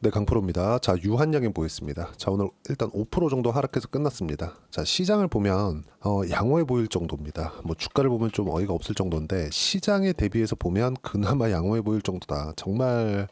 네, 강프로입니다. 자, 유한양행 보겠습니다. 자, 오늘 일단 5% 정도 하락해서 끝났습니다. 자, 시장을 보면 양호해 보일 정도입니다. 뭐 주가를 보면 좀 어이가 없을 정도인데 시장에 대비해서 보면 그나마 양호해 보일 정도다. 정말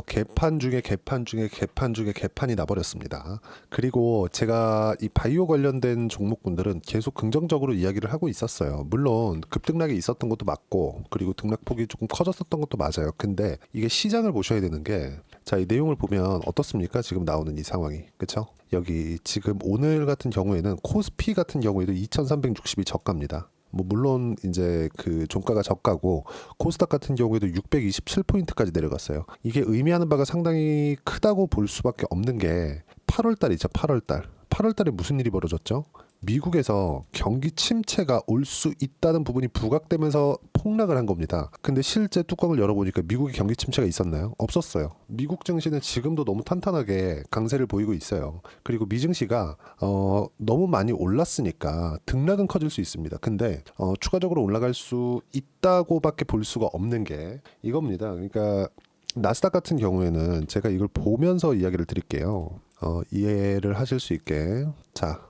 개판 중에 개판 중에 개판 중에 개판이 나버렸습니다. 그리고 제가 이 바이오 관련된 종목군들은 계속 긍정적으로 이야기를 하고 있었어요. 물론 급등락이 있었던 것도 맞고 그리고 등락폭이 조금 커졌었던 것도 맞아요. 근데 이게 시장을 보셔야 되는 게 자, 이 내용을 보면 어떻습니까? 지금 나오는 이 상황이. 그쵸? 여기 지금 오늘 같은 경우에는 코스피 같은 경우에도 2360이 저가입니다. 뭐 물론 이제 그 종가가 저가고 코스닥 같은 경우에도 627포인트까지 내려갔어요. 이게 의미하는 바가 상당히 크다고 볼 수밖에 없는 게 8월 달이죠. 8월 달. 8월 달에 무슨 일이 벌어졌죠? 미국에서 경기 침체가 올 수 있다는 부분이 부각되면서 폭락을 한 겁니다. 근데 실제 뚜껑을 열어보니까 미국의 경기 침체가 있었나요? 없었어요. 미국 증시는 지금도 너무 탄탄하게 강세를 보이고 있어요. 그리고 미 증시가 너무 많이 올랐으니까 등락은 커질 수 있습니다. 근데 추가적으로 올라갈 수 있다고밖에 볼 수가 없는 게 이겁니다. 그러니까 나스닥 같은 경우에는 제가 이걸 보면서 이야기를 드릴게요. 이해를 하실 수 있게. 자,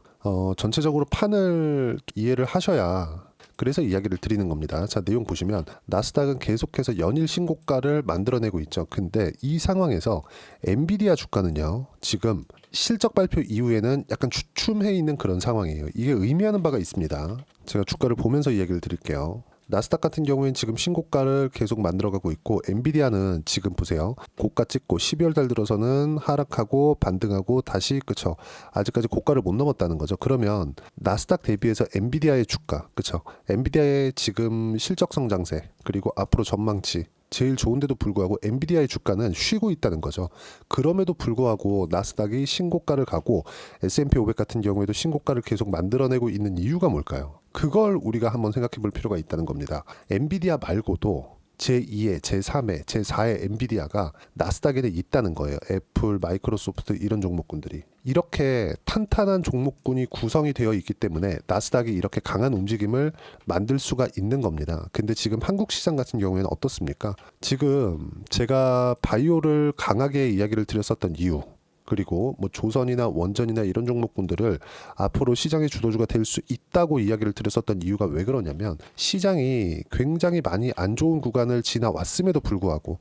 전체적으로 판을 이해를 하셔야 그래서 이야기를 드리는 겁니다. 자, 내용 보시면 나스닥은 계속해서 연일 신고가를 만들어내고 있죠. 근데 이 상황에서 엔비디아 주가는요, 지금 실적 발표 이후에는 약간 주춤해 있는 그런 상황이에요. 이게 의미하는 바가 있습니다. 제가 주가를 보면서 이야기를 드릴게요. 나스닥 같은 경우에는 지금 신고가를 계속 만들어가고 있고 엔비디아는 지금 보세요. 고가 찍고 12월 달 들어서는 하락하고 반등하고 다시 그쵸. 아직까지 고가를 못 넘었다는 거죠. 그러면 나스닥 대비해서 엔비디아의 주가 그쵸. 엔비디아의 지금 실적 성장세 그리고 앞으로 전망치 제일 좋은데도 불구하고 엔비디아의 주가는 쉬고 있다는 거죠. 그럼에도 불구하고 나스닥이 신고가를 가고 S&P 500 같은 경우에도 신고가를 계속 만들어내고 있는 이유가 뭘까요? 그걸 우리가 한번 생각해 볼 필요가 있다는 겁니다. 엔비디아 말고도 제2의, 제3의, 제4의 엔비디아가 나스닥에는 있다는 거예요. 애플, 마이크로소프트 이런 종목군들이. 이렇게 탄탄한 종목군이 구성이 되어 있기 때문에 나스닥이 이렇게 강한 움직임을 만들 수가 있는 겁니다. 근데 지금 한국 시장 같은 경우에는 어떻습니까? 지금 제가 바이오를 강하게 이야기를 드렸었던 이유 그리고 뭐 조선이나 원전이나 이런 종목군들을 앞으로 시장의 주도주가 될 수 있다고 이야기를 드렸었던 이유가 왜 그러냐면 시장이 굉장히 많이 안 좋은 구간을 지나왔음에도 불구하고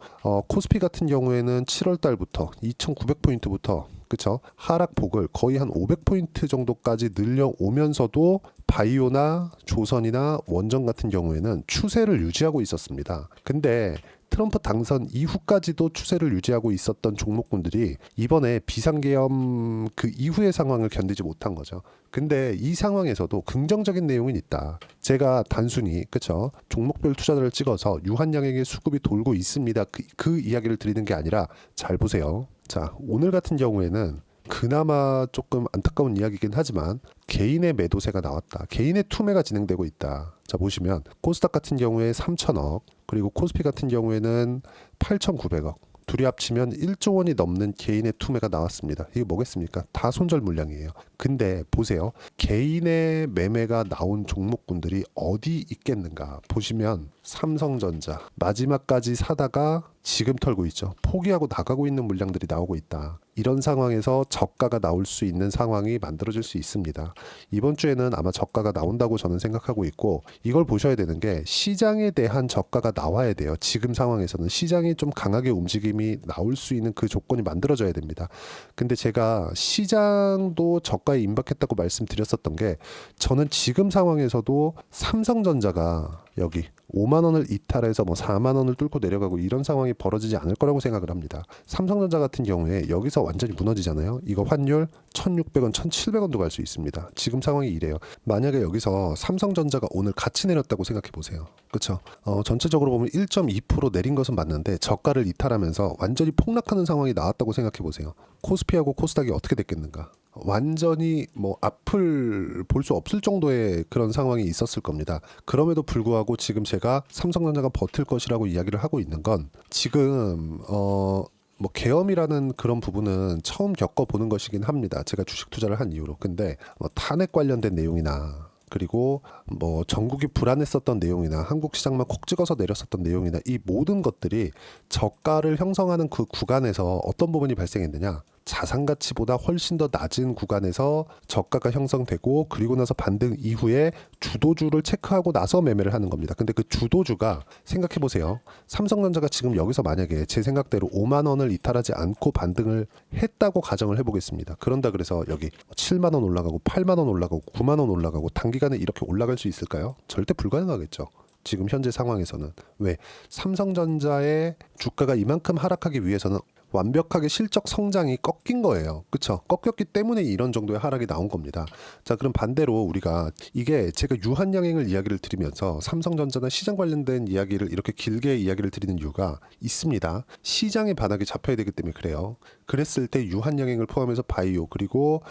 코스피 같은 경우에는 7월 달부터 2,900포인트부터 그쵸 하락폭을 거의 한 500포인트 정도까지 늘려오면서도 바이오나 조선이나 원전 같은 경우에는 추세를 유지하고 있었습니다. 근데 트럼프 당선 이후까지도 추세를 유지하고 있었던 종목군들이 이번에 비상계엄 그 이후의 상황을 견디지 못한 거죠. 근데 이 상황에서도 긍정적인 내용은 있다. 제가 단순히 그쵸 종목별 투자자를 찍어서 유한양에게 수급이 돌고 있습니다. 그 이야기를 드리는 게 아니라 잘 보세요. 자, 오늘 같은 경우에는 그나마 조금 안타까운 이야기긴 하지만 개인의 매도세가 나왔다. 개인의 투매가 진행되고 있다. 자, 보시면 코스닥 같은 경우에 3천억 그리고 코스피 같은 경우에는 8,900억 둘이 합치면 1조 원이 넘는 개인의 투매가 나왔습니다. 이게 뭐겠습니까? 다 손절 물량이에요. 근데 보세요. 개인의 매매가 나온 종목군들이 어디 있겠는가? 보시면 삼성전자 마지막까지 사다가 지금 털고 있죠. 포기하고 나가고 있는 물량들이 나오고 있다. 이런 상황에서 저가가 나올 수 있는 상황이 만들어질 수 있습니다. 이번 주에는 아마 저가가 나온다고 저는 생각하고 있고 이걸 보셔야 되는 게 시장에 대한 저가가 나와야 돼요. 지금 상황에서는 시장이 좀 강하게 움직임이 나올 수 있는 그 조건이 만들어져야 됩니다. 근데 제가 시장도 저가에 임박했다고 말씀드렸었던 게 저는 지금 상황에서도 삼성전자가 여기 5만 원을 이탈해서 뭐 4만 원을 뚫고 내려가고 이런 상황이 벌어지지 않을 거라고 생각을 합니다. 삼성전자 같은 경우에 여기서 완전히 무너지잖아요. 이거 환율 1,600원, 1,700원도 갈 수 있습니다. 지금 상황이 이래요. 만약에 여기서 삼성전자가 오늘 같이 내렸다고 생각해 보세요. 그렇죠? 전체적으로 보면 1.2% 내린 것은 맞는데 저가를 이탈하면서 완전히 폭락하는 상황이 나왔다고 생각해 보세요. 코스피하고 코스닥이 어떻게 됐겠는가? 완전히 뭐 앞을 볼 수 없을 정도의 그런 상황이 있었을 겁니다. 그럼에도 불구하고 지금 제가 삼성전자가 버틸 것이라고 이야기를 하고 있는 건 지금 뭐 계엄이라는 그런 부분은 처음 겪어보는 것이긴 합니다. 제가 주식 투자를 한 이후로. 근데 뭐 탄핵 관련된 내용이나 그리고 뭐 전국이 불안했었던 내용이나 한국 시장만 콕 찍어서 내렸었던 내용이나 이 모든 것들이 저가를 형성하는 그 구간에서 어떤 부분이 발생했느냐? 자산 가치보다 훨씬 더 낮은 구간에서 저가가 형성되고 그리고 나서 반등 이후에 주도주를 체크하고 나서 매매를 하는 겁니다. 근데 그 주도주가 생각해 보세요. 삼성전자가 지금 여기서 만약에 제 생각대로 5만 원을 이탈하지 않고 반등을 했다고 가정을 해보겠습니다. 그런다 그래서 여기 7만 원 올라가고 8만 원 올라가고 9만 원 올라가고 단기간에 이렇게 올라갈 수 있을까요? 절대 불가능하겠죠. 지금 현재 상황에서는. 왜? 삼성전자의 주가가 이만큼 하락하기 위해서는 완벽하게 실적 성장이 꺾인 거예요. 그렇죠? 꺾였기 때문에 이런 정도의 하락이 나온 겁니다. 자, 그럼 반대로 우리가 이게 제가 유한양행을 이야기를 드리면서 삼성전자나 시장 관련된 이야기를 이렇게 길게 이야기를 드리는 이유가 있습니다. 시장의 반악이 잡혀야 되기 때문에 그래요. 그랬을 때 유한양행을 포함해서 바이오 그리고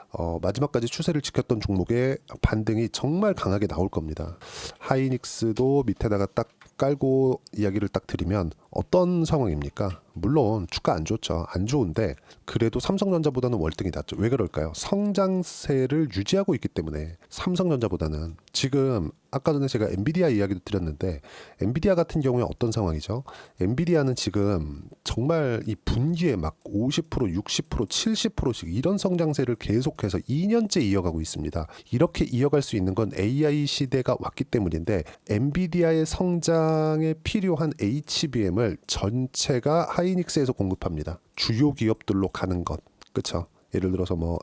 마지막까지 추세를 지켰던 종목의 반등이 정말 강하게 나올 겁니다. 하이닉스도 밑에다가 딱 깔고 이야기를 딱 드리면 어떤 상황입니까? 물론 주가 안 좋죠. 안 좋은데 그래도 삼성전자보다는 월등히 낫죠. 왜 그럴까요? 성장세를 유지하고 있기 때문에 삼성전자보다는 지금 아까 전에 제가 엔비디아 이야기도 드렸는데 엔비디아 같은 경우에 어떤 상황이죠? 엔비디아는 지금 정말 이 분기에 막 50%, 60%, 70%씩 이런 성장세를 계속해서 2년째 이어가고 있습니다. 이렇게 이어갈 수 있는 건 AI 시대가 왔기 때문인데 엔비디아의 성장에 필요한 HBM을 전체가 하이닉스에서 공급합니다. 주요 기업들로 가는 것. 그렇죠? 예를 들어서 뭐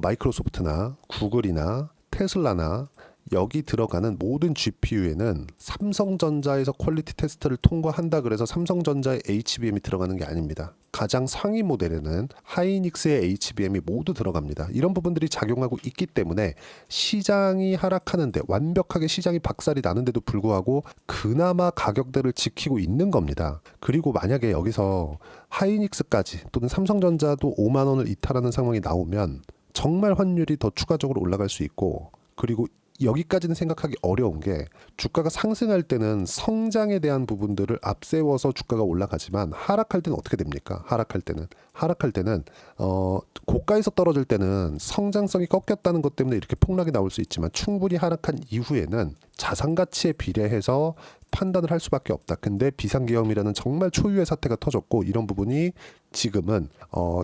마이크로소프트나 구글이나 테슬라나 여기 들어가는 모든 GPU에는 삼성전자에서 퀄리티 테스트를 통과한다 그래서 삼성전자의 HBM이 들어가는 게 아닙니다. 가장 상위 모델에는 하이닉스의 HBM이 모두 들어갑니다. 이런 부분들이 작용하고 있기 때문에 시장이 하락하는데 완벽하게 시장이 박살이 나는데도 불구하고 그나마 가격대를 지키고 있는 겁니다. 그리고 만약에 여기서 하이닉스까지 또는 삼성전자도 5만 원을 이탈하는 상황이 나오면 정말 환율이 더 추가적으로 올라갈 수 있고 그리고 여기까지는 생각하기 어려운 게 주가가 상승할 때는 성장에 대한 부분들을 앞세워서 주가가 올라가지만 하락할 때는 어떻게 됩니까? 하락할 때는 고가에서 떨어질 때는 성장성이 꺾였다는 것 때문에 이렇게 폭락이 나올 수 있지만 충분히 하락한 이후에는 자산 가치에 비례해서 판단을 할 수밖에 없다. 근데 비상계엄이라는 정말 초유의 사태가 터졌고 이런 부분이 지금은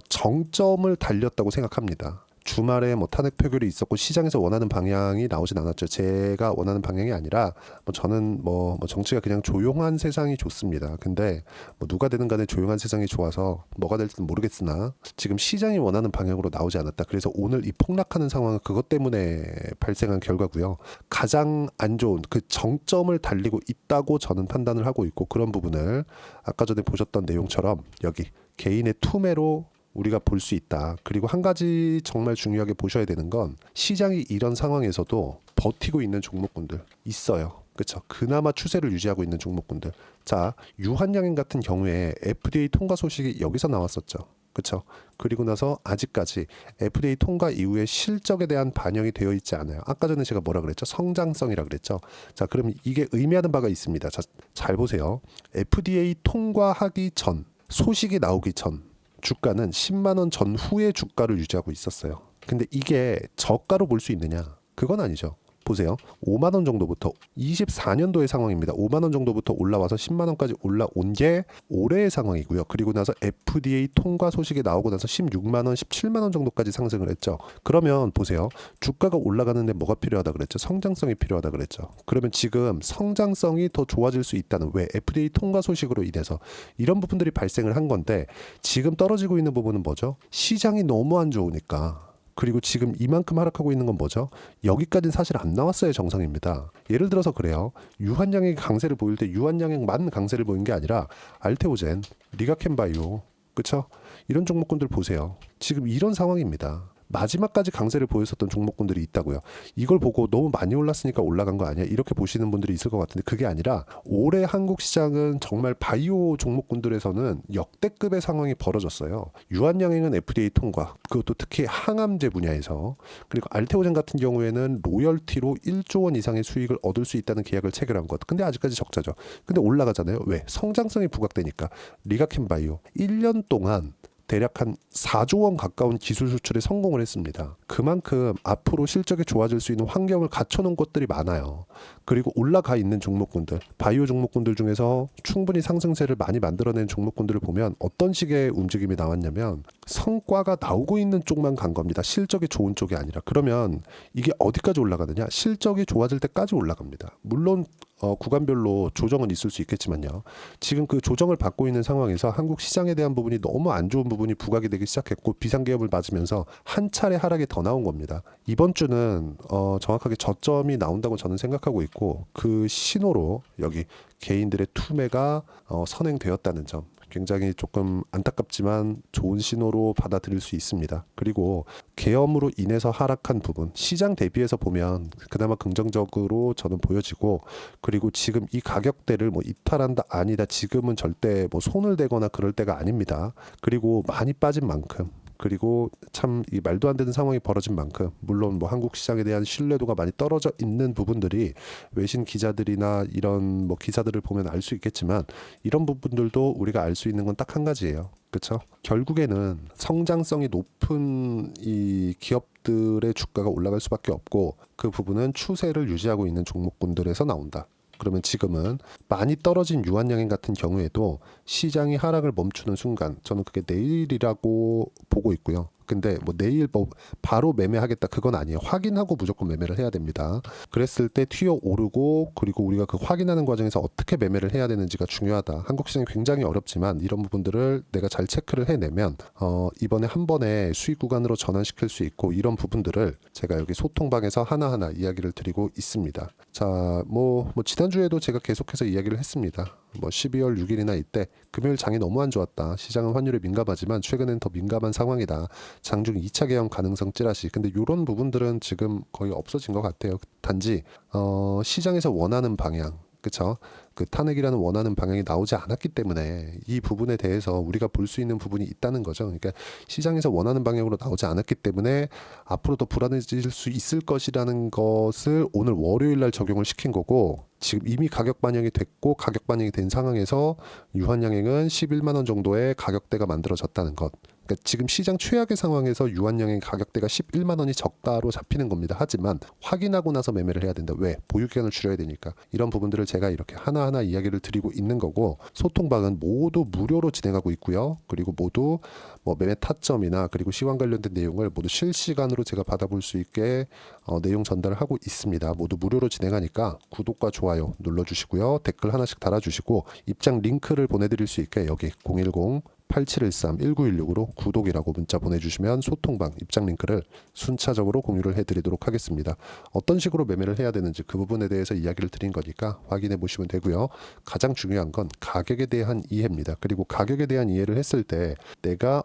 정점을 달렸다고 생각합니다. 주말에 뭐 탄핵 표결이 있었고 시장에서 원하는 방향이 나오진 않았죠. 제가 원하는 방향이 아니라 저는 뭐 정치가 그냥 조용한 세상이 좋습니다. 근데 뭐 누가 되든 간에 조용한 세상이 좋아서 뭐가 될지는 모르겠으나 지금 시장이 원하는 방향으로 나오지 않았다. 그래서 오늘 이 폭락하는 상황은 그것 때문에 발생한 결과고요. 가장 안 좋은 그 정점을 달리고 있다고 저는 판단을 하고 있고 그런 부분을 아까 전에 보셨던 내용처럼 여기 개인의 투매로 우리가 볼 수 있다. 그리고 한 가지 정말 중요하게 보셔야 되는 건 시장이 이런 상황에서도 버티고 있는 종목군들 있어요. 그렇죠? 그나마 추세를 유지하고 있는 종목군들. 자, 유한양행 같은 경우에 FDA 통과 소식이 여기서 나왔었죠. 그렇죠? 그리고 나서 아직까지 FDA 통과 이후에 실적에 대한 반영이 되어 있지 않아요. 아까 전에 제가 뭐라 그랬죠? 성장성이라 그랬죠. 자, 그럼 이게 의미하는 바가 있습니다. 자, 잘 보세요. FDA 통과하기 전, 소식이 나오기 전 주가는 10만 원 전후의 주가를 유지하고 있었어요. 근데 이게 저가로 볼 수 있느냐? 그건 아니죠. 보세요. 5만 원 정도부터 24년도의 상황입니다. 5만 원 정도부터 올라와서 10만 원까지 올라온 게 올해의 상황이고요. 그리고 나서 FDA 통과 소식이 나오고 나서 16만 원, 17만 원 정도까지 상승을 했죠. 그러면 보세요. 주가가 올라가는데 뭐가 필요하다 그랬죠? 성장성이 필요하다 그랬죠. 그러면 지금 성장성이 더 좋아질 수 있다는 왜 FDA 통과 소식으로 인해서 이런 부분들이 발생을 한 건데 지금 떨어지고 있는 부분은 뭐죠? 시장이 너무 안 좋으니까. 그리고 지금 이만큼 하락하고 있는 건 뭐죠? 여기까지는 사실 안 나왔어야 정상입니다. 예를 들어서 그래요. 유한양행 강세를 보일 때 유한양행만 강세를 보인 게 아니라 알테오젠, 리가켄바이오, 그렇죠? 이런 종목군들 보세요. 지금 이런 상황입니다. 마지막까지 강세를 보였었던 종목군들이 있다고요. 이걸 보고 너무 많이 올랐으니까 올라간 거 아니야? 이렇게 보시는 분들이 있을 것 같은데 그게 아니라 올해 한국 시장은 정말 바이오 종목군들에서는 역대급의 상황이 벌어졌어요. 유한양행은 FDA 통과, 그것도 특히 항암제 분야에서 그리고 알테오젠 같은 경우에는 로열티로 1조 원 이상의 수익을 얻을 수 있다는 계약을 체결한 것. 근데 아직까지 적자죠. 근데 올라가잖아요. 왜? 성장성이 부각되니까. 리가켄바이오 1년 동안 대략 한 4조 원 가까운 기술 수출에 성공을 했습니다. 그만큼 앞으로 실적이 좋아질 수 있는 환경을 갖춰놓은 것들이 많아요. 그리고 올라가 있는 종목군들, 바이오 종목군들 중에서 충분히 상승세를 많이 만들어낸 종목군들을 보면 어떤 식의 움직임이 나왔냐면 성과가 나오고 있는 쪽만 간 겁니다. 실적이 좋은 쪽이 아니라. 그러면 이게 어디까지 올라가느냐? 실적이 좋아질 때까지 올라갑니다. 물론 구간별로 조정은 있을 수 있겠지만요. 지금 그 조정을 받고 있는 상황에서 한국 시장에 대한 부분이 너무 안 좋은 부분이 부각이 되기 시작했고 비상계엄을 맞으면서 한 차례 하락이 더 나온 겁니다. 이번 주는 정확하게 저점이 나온다고 저는 생각하고 있고 그 신호로 여기 개인들의 투매가 선행되었다는 점 굉장히 조금 안타깝지만 좋은 신호로 받아들일 수 있습니다. 그리고 계엄으로 인해서 하락한 부분 시장 대비해서 보면 그나마 긍정적으로 저는 보여지고 그리고 지금 이 가격대를 뭐 이탈한다 아니다 지금은 절대 뭐 손을 대거나 그럴 때가 아닙니다. 그리고 많이 빠진 만큼 그리고 참 이 말도 안 되는 상황이 벌어진 만큼 물론 뭐 한국 시장에 대한 신뢰도가 많이 떨어져 있는 부분들이 외신 기자들이나 이런 뭐 기사들을 보면 알 수 있겠지만 이런 부분들도 우리가 알 수 있는 건 딱 한 가지예요. 그렇죠? 결국에는 성장성이 높은 이 기업들의 주가가 올라갈 수밖에 없고 그 부분은 추세를 유지하고 있는 종목군들에서 나온다. 그러면 지금은 많이 떨어진 유한양행 같은 경우에도 시장이 하락을 멈추는 순간 저는 그게 내일이라고 보고 있고요. 근데 뭐 내일 뭐 바로 매매하겠다 그건 아니에요. 확인하고 무조건 매매를 해야 됩니다. 그랬을 때 튀어 오르고 그리고 우리가 그 확인하는 과정에서 어떻게 매매를 해야 되는지가 중요하다. 한국 시장이 굉장히 어렵지만 이런 부분들을 내가 잘 체크를 해내면 이번에 한 번에 수익 구간으로 전환시킬 수 있고 이런 부분들을 제가 여기 소통방에서 하나하나 이야기를 드리고 있습니다. 자, 뭐 지난주에도 제가 계속해서 이야기를 했습니다. 뭐 12월 6일이나 이때 금요일 장이 너무 안 좋았다. 시장은 환율에 민감하지만 최근엔 더 민감한 상황이다. 장중 2차 개헌 가능성 찌라시. 근데 이런 부분들은 지금 거의 없어진 것 같아요. 단지 시장에서 원하는 방향, 그렇죠? 그 탄핵이라는 원하는 방향이 나오지 않았기 때문에 이 부분에 대해서 우리가 볼 수 있는 부분이 있다는 거죠. 그러니까 시장에서 원하는 방향으로 나오지 않았기 때문에 앞으로 더 불안해질 수 있을 것이라는 것을 오늘 월요일 날 적용을 시킨 거고 지금 이미 가격 반영이 됐고 가격 반영이 된 상황에서 유한양행은 11만 원 정도의 가격대가 만들어졌다는 것. 그러니까 지금 시장 최악의 상황에서 유한양행 가격대가 11만 원이 저가로 잡히는 겁니다. 하지만 확인하고 나서 매매를 해야 된다. 왜? 보유 기간을 줄여야 되니까. 이런 부분들을 제가 이렇게 하나하나 이야기를 드리고 있는 거고 소통방은 모두 무료로 진행하고 있고요. 그리고 모두 뭐 매매 타점이나 그리고 시황 관련된 내용을 모두 실시간으로 제가 받아볼 수 있게 내용 전달을 하고 있습니다. 모두 무료로 진행하니까 구독과 좋아요 눌러주시고요. 댓글 하나씩 달아주시고 입장 링크를 보내드릴 수 있게 여기 010-8713-1916으로 구독이라고 문자 보내주시면 소통방 입장 링크를 순차적으로 공유를 해드리도록 하겠습니다. 어떤 식으로 매매를 해야 되는지 그 부분에 대해서 이야기를 드린 거니까 확인해 보시면 되고요. 가장 중요한 건 가격에 대한 이해입니다. 그리고 가격에 대한 이해를 했을 때 내가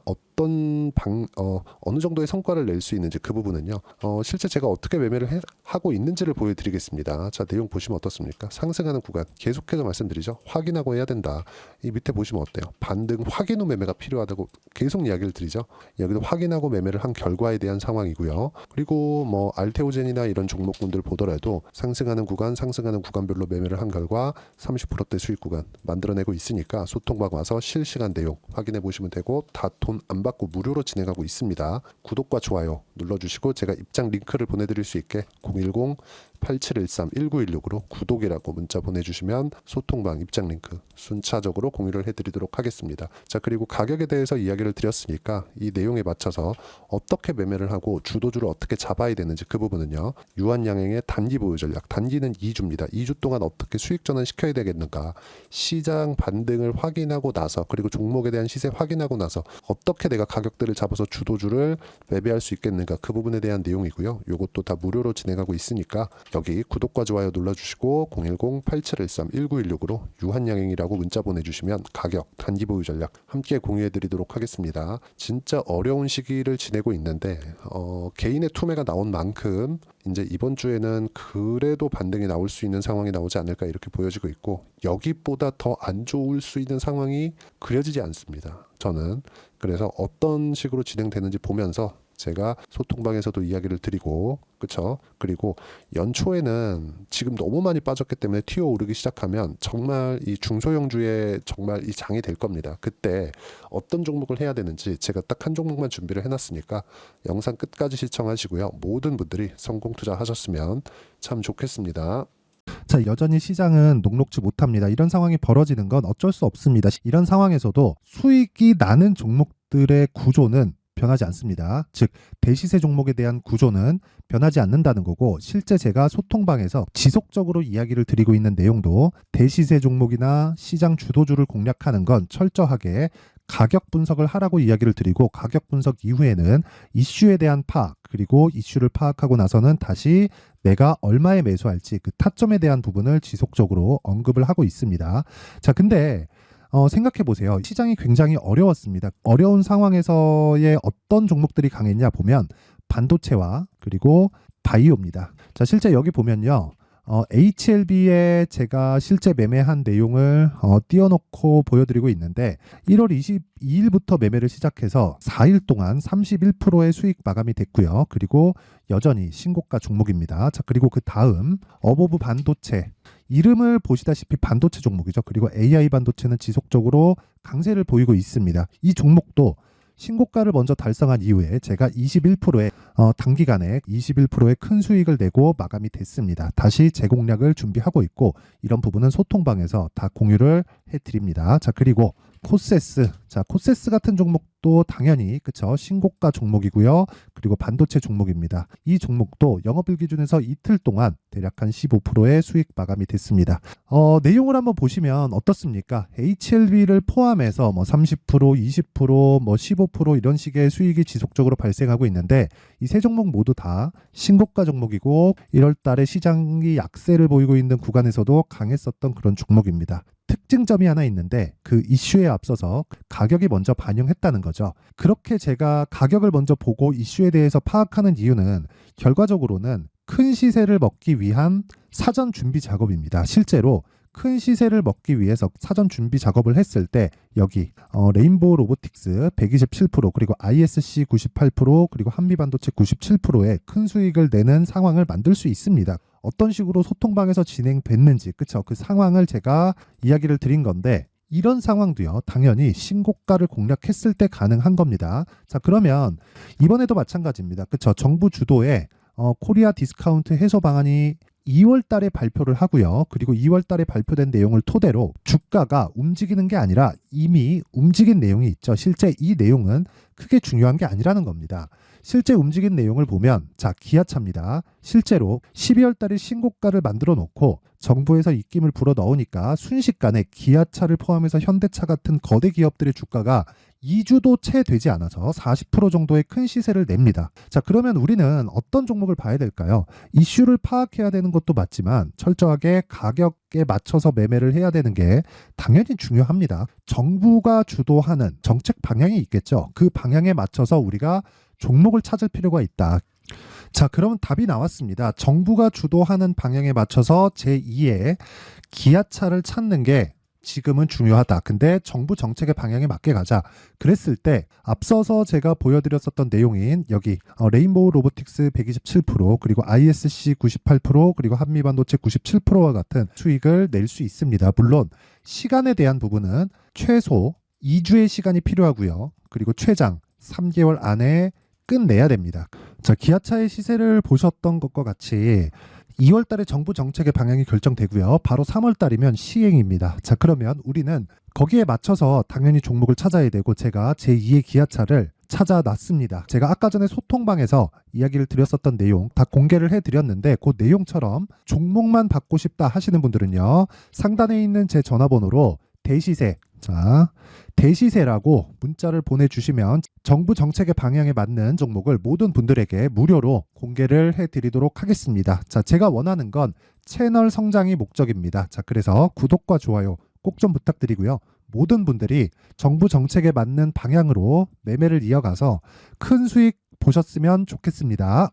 어느 정도의 성과를 낼 수 있는지 그 부분은요. 실제 제가 어떻게 매매를 하고 있는지를 보여드리겠습니다. 자, 내용 보시면 어떻습니까? 상승하는 구간 계속해서 말씀드리죠. 확인하고 해야 된다. 이 밑에 보시면 어때요? 반등 확인 후 매매가 필요하다고 계속 이야기를 드리죠. 여기도 확인하고 매매를 한 결과에 대한 상황이고요. 그리고 뭐 알테오젠이나 이런 종목군들 보더라도 상승하는 구간별로 매매를 한 결과 30%대 수익 구간 만들어내고 있으니까 소통방 와서 실시간 내용 확인해 보시면 되고 다 돈 안 받고 무료로 진행하고 있습니다. 구독과 좋아요 눌러주시고 제가 입장 링크를 보내드릴 수 있게 010-8713-1916으로 구독이라고 문자 보내주시면 소통방 입장 링크 순차적으로 공유를 해드리도록 하겠습니다. 자, 그리고 가격에 대해서 이야기를 드렸으니까 이 내용에 맞춰서 어떻게 매매를 하고 주도주를 어떻게 잡아야 되는지 그 부분은요. 유한양행의 단기 보유 전략, 단기는 2주입니다. 2주 동안 어떻게 수익 전환 시켜야 되겠는가, 시장 반등을 확인하고 나서 그리고 종목에 대한 시세 확인하고 나서 어떻게 내가 가격대를 잡아서 주도주를 매매할 수 있겠는가 그 부분에 대한 내용이고요. 이것도 다 무료로 진행하고 있으니까 여기 구독과 좋아요 눌러주시고 010-8713-1916으로 유한양행이라고 문자 보내주시면 가격, 단기 보유 전략 함께 공유해드리도록 하겠습니다. 진짜 어려운 시기를 지내고 있는데 개인의 투매가 나온 만큼 이제 이번 주에는 그래도 반등이 나올 수 있는 상황이 나오지 않을까 이렇게 보여지고 있고 여기보다 더 안 좋을 수 있는 상황이 그려지지 않습니다. 저는 그래서 어떤 식으로 진행되는지 보면서 제가 소통방에서도 이야기를 드리고, 그쵸? 그리고 연초에는 지금 너무 많이 빠졌기 때문에 튀어 오르기 시작하면 정말 이 중소형주에 정말 이 장이 될 겁니다. 그때 어떤 종목을 해야 되는지 제가 딱 한 종목만 준비를 해놨으니까 영상 끝까지 시청하시고요. 모든 분들이 성공 투자하셨으면 참 좋겠습니다. 자, 여전히 시장은 녹록지 못합니다. 이런 상황이 벌어지는 건 어쩔 수 없습니다. 이런 상황에서도 수익이 나는 종목들의 구조는 변하지 않습니다. 즉, 대시세 종목에 대한 구조는 변하지 않는다는 거고, 실제 제가 소통방에서 지속적으로 이야기를 드리고 있는 내용도 대시세 종목이나 시장 주도주를 공략하는 건 철저하게 가격 분석을 하라고 이야기를 드리고, 가격 분석 이후에는 이슈에 대한 파악, 그리고 이슈를 파악하고 나서는 다시 내가 얼마에 매수할지 그 타점에 대한 부분을 지속적으로 언급을 하고 있습니다. 자, 근데 생각해 보세요. 시장이 굉장히 어려웠습니다. 어려운 상황에서의 어떤 종목들이 강했냐 보면 반도체와 그리고 바이오입니다. 자, 실제 여기 보면요. HLB에 제가 실제 매매한 내용을 띄워놓고 보여드리고 있는데 1월 22일부터 매매를 시작해서 4일 동안 31%의 수익 마감이 됐고요. 그리고 여전히 신고가 종목입니다. 자, 그리고 그 다음 어보브 반도체, 이름을 보시다시피 반도체 종목이죠. 그리고 AI 반도체는 지속적으로 강세를 보이고 있습니다. 이 종목도 신고가를 먼저 달성한 이후에 제가 21%의 단기간에 21%의 큰 수익을 내고 마감이 됐습니다. 다시 재공략을 준비하고 있고, 이런 부분은 소통방에서 다 공유를 해드립니다. 자, 그리고 코세스. 자, 코세스 같은 종목도 당연히 그쵸, 신고가 종목이고요. 그리고 반도체 종목입니다. 이 종목도 영업일 기준에서 이틀 동안 대략 한 15%의 수익 마감이 됐습니다. 내용을 한번 보시면 어떻습니까? HLB를 포함해서 뭐 30%, 20%, 뭐 15% 이런 식의 수익이 지속적으로 발생하고 있는데, 이 세 종목 모두 다 신고가 종목이고 1월 달에 시장이 약세를 보이고 있는 구간에서도 강했었던 그런 종목입니다. 특징점이 하나 있는데, 그 이슈에 앞서서 가격이 먼저 반영했다는 거죠. 그렇게 제가 가격을 먼저 보고 이슈에 대해서 파악하는 이유는 결과적으로는 큰 시세를 먹기 위한 사전 준비 작업입니다. 실제로 큰 시세를 먹기 위해서 사전 준비 작업을 했을 때 여기 레인보우 로보틱스 127%, 그리고 ISC 98%, 그리고 한미반도체 97%의 큰 수익을 내는 상황을 만들 수 있습니다. 어떤 식으로 소통방에서 진행됐는지, 그쵸? 그 상황을 제가 이야기를 드린 건데, 이런 상황도요, 당연히 신고가를 공략했을 때 가능한 겁니다. 자, 그러면 이번에도 마찬가지입니다. 그쵸? 정부 주도의 코리아 디스카운트 해소 방안이 2월 달에 발표를 하고요. 그리고 2월 달에 발표된 내용을 토대로 주가가 움직이는 게 아니라 이미 움직인 내용이 있죠. 실제 이 내용은 크게 중요한 게 아니라는 겁니다. 실제 움직인 내용을 보면, 자, 기아차입니다. 실제로 12월 달에 신고가를 만들어 놓고 정부에서 입김을 불어 넣으니까 순식간에 기아차를 포함해서 현대차 같은 거대 기업들의 주가가 2주도 채 되지 않아서 40% 정도의 큰 시세를 냅니다. 자, 그러면 우리는 어떤 종목을 봐야 될까요? 이슈를 파악해야 되는 것도 맞지만 철저하게 가격에 맞춰서 매매를 해야 되는 게 당연히 중요합니다. 정부가 주도하는 정책 방향이 있겠죠. 그 방향에 맞춰서 우리가 종목을 찾을 필요가 있다. 자, 그러면 답이 나왔습니다. 정부가 주도하는 방향에 맞춰서 제2의 기아차를 찾는 게 지금은 중요하다. 근데 정부 정책의 방향에 맞게 가자. 그랬을 때 앞서서 제가 보여드렸었던 내용인 여기 레인보우 로보틱스 127%, 그리고 ISC 98%, 그리고 한미반도체 97%와 같은 수익을 낼 수 있습니다. 물론 시간에 대한 부분은 최소 2주의 시간이 필요하고요. 그리고 최장 3개월 안에 끝내야 됩니다. 자, 기아차의 시세를 보셨던 것과 같이 2월 달에 정부 정책의 방향이 결정되고요. 바로 3월 달이면 시행입니다. 자, 그러면 우리는 거기에 맞춰서 당연히 종목을 찾아야 되고, 제가 제2의 기아차를 찾아놨습니다. 제가 아까 전에 소통방에서 이야기를 드렸었던 내용 다 공개를 해드렸는데, 그 내용처럼 종목만 받고 싶다 하시는 분들은요, 상단에 있는 제 전화번호로 대시세, 자, 대시세라고 문자를 보내주시면 정부 정책의 방향에 맞는 종목을 모든 분들에게 무료로 공개를 해드리도록 하겠습니다. 자, 제가 원하는 건 채널 성장이 목적입니다. 자, 그래서 구독과 좋아요 꼭 좀 부탁드리고요. 모든 분들이 정부 정책에 맞는 방향으로 매매를 이어가서 큰 수익 보셨으면 좋겠습니다.